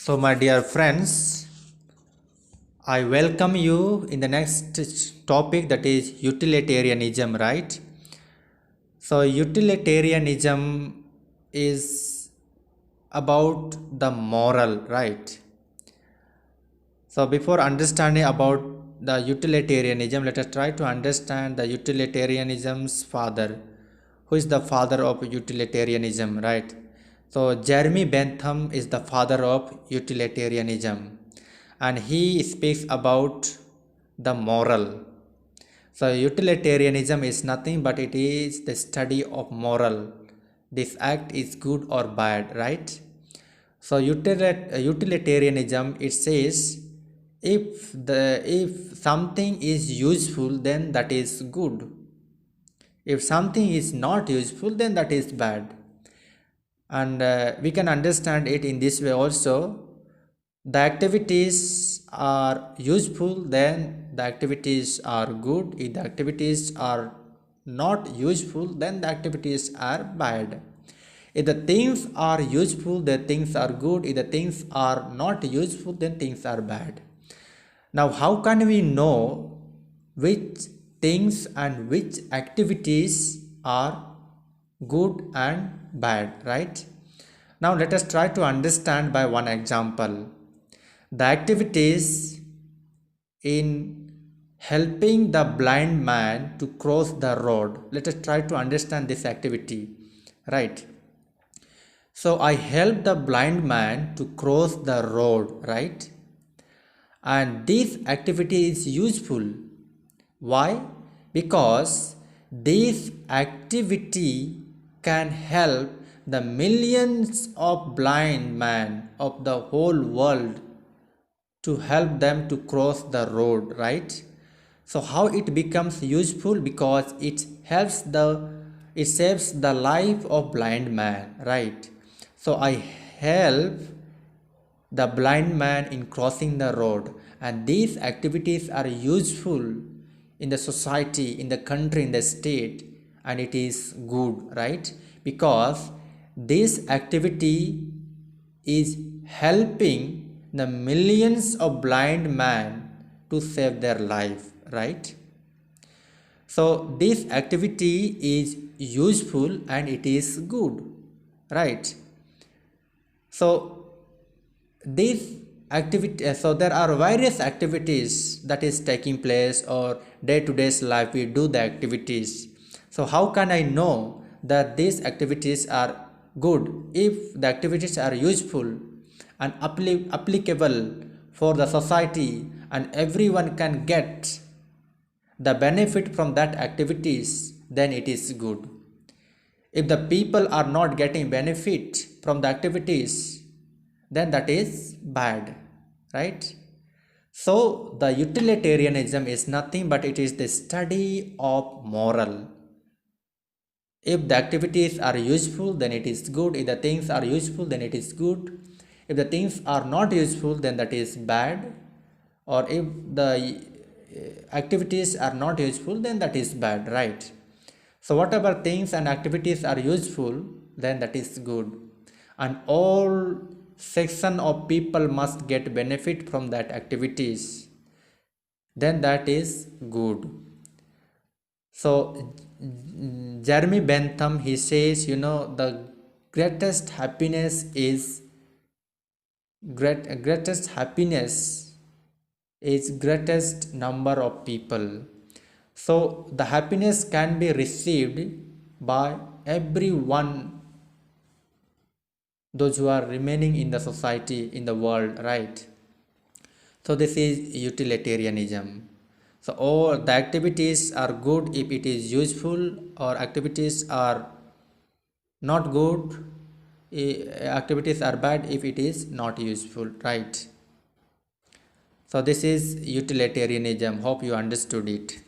So, my dear friends, I welcome you in the next topic, that is utilitarianism, right? So, utilitarianism is about the moral, right? So, before understanding about the utilitarianism, let us try to understand the utilitarianism's father. Who is the father of utilitarianism, right? So, Jeremy Bentham is the father of utilitarianism, and he speaks about the moral. So, utilitarianism is nothing but it is the study of moral. This act is good or bad, right? So, utilitarianism, it says if something is useful, then that is good. If something is not useful, then that is bad. And we can understand it in this way also. The activities are useful, then the activities are good. If the activities are not useful, then the activities are bad. If the things are useful, the things are good. If the things are not useful, then things are bad. Now, how can we know which things and which activities are good and bad, right? Now, let us try to understand by one example. The activities in helping the blind man to cross the road. Let us try to understand this activity, right? So, I help the blind man to cross the road, right? And this activity is useful. Why? Because this activity can help the millions of blind men of the whole world to help them to cross the road, right? So how it becomes useful? Because it saves the life of blind man, right? So I help the blind man in crossing the road, and these activities are useful in the society, in the country, in the state, and it is good, right? Because this activity is helping the millions of blind men to save their life, right? So this activity is useful and it is good, right? So this activity, so there are various activities that is taking place, or day to day life we do the activities. So how can I know that these activities are good? If the activities are useful and applicable for the society, and everyone can get the benefit from that activities, then it is good. If the people are not getting benefit from the activities, then that is bad, right? So the utilitarianism is nothing but it is the study of moral. If the activities are useful, then it is good. If the things are useful, then it is good. If the things are not useful, then that is bad. Or if the activities are not useful, then that is bad, right? So whatever things and activities are useful, then that is good. And all section of people must get benefit from that activities, then that is good. So Jeremy Bentham, he says, the greatest happiness is greatest number of people. So the happiness can be received by everyone, those who are remaining in the society, in the world, right? So this is utilitarianism. So all the activities are good if it is useful, or activities are not good, activities are bad if it is not useful, right? So this is utilitarianism. Hope you understood it.